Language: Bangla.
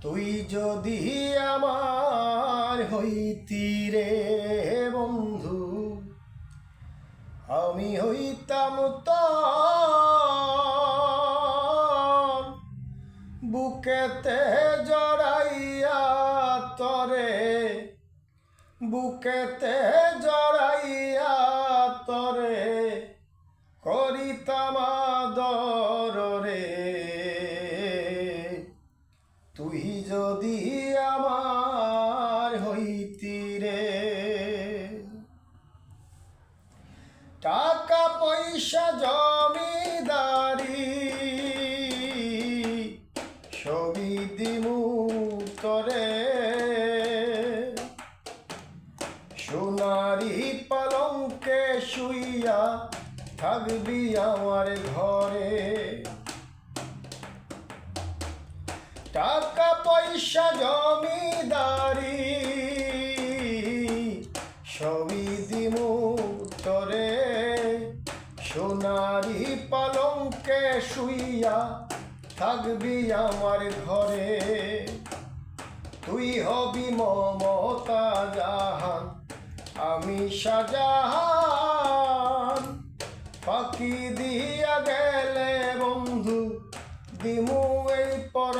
তুই যদি আমার হইতি রে বন্ধু, আমি হইতাম তোর বুকেতে জড়াইয়া তরে, বুকেতে জড়াইয়া তরে করিতাম আদর রে। তুই যদি আমার হইতি রে। টাকা পয়সা জমিদারি সবই দিমু তরে, সোনারি পালঙ্কে শুইয়া থাকবি আমার ঘরে। টাকা পয়সা জমিদারি সবই দিমু তরে, সোনারি পালঙ্কে শুইয়া থাকবি আমার ঘরে। তুই হবি মমতা জাহান, আমি শাহজাহান। ফাঁকি দিয়া গেলে বন্ধু দিমু এই পর